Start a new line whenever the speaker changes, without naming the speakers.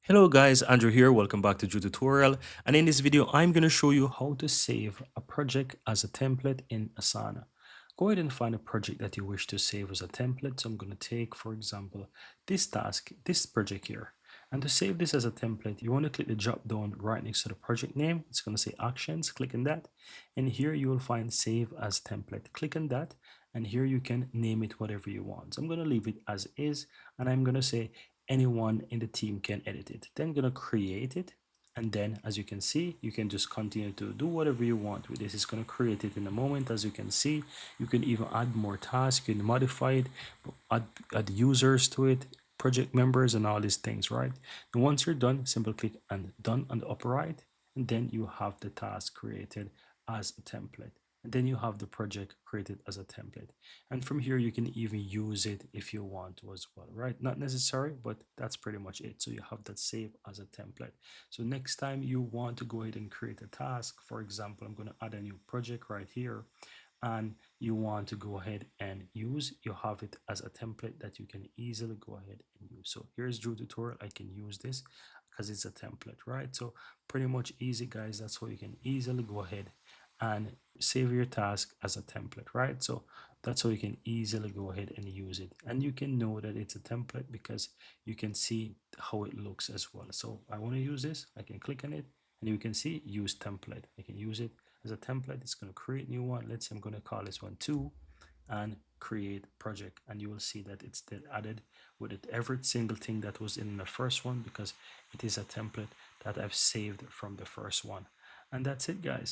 Hello guys, Andrew here. Welcome back to Drew Tutorial. And in this video, I'm going to show you how to save a project as a template in Asana. Go ahead and find a project that you wish to save as a template. So I'm going to take, for example, this task, this project here. And to save this as a template, you want to click the drop down right next to the project name. It's going to say actions, click on that. And here you will find save as template. Click on that. And here you can name it whatever you want. So I'm going to leave it as is. And I'm going to say anyone in the team can edit it. Then I'm gonna create it, and then as you can see, you can just continue to do whatever you want with this. It's gonna create it in a moment. As you can see, you can even add more tasks, you can modify it, add users to it, project members, and all these things, right? And once you're done, simply click and done on the upper right, and then you have the task created as a template. And then you have the project created as a template. And from here, you can even use it if you want to as well, right? Not necessary, but that's pretty much it. So you have that saved as a template. So next time you want to go ahead and create a task, for example, I'm going to add a new project right here, and you want to go ahead and use, you have it as a template that you can easily go ahead and use. So here's Drew tutorial. I can use this because it's a template, right? So pretty much easy, guys. That's how you can easily go ahead and save your task as a template, right? So that's how you can easily go ahead and use it. And you can know that it's a template because you can see how it looks as well. So I want to use this, I can click on it, and you can see use template. I can use it as a template. It's going to create new one. Let's say I'm going to call this one 2 and create project, and you will see that it's then added with it every single thing that was in the first one because it is a template that I've saved from the first one. And that's it, guys.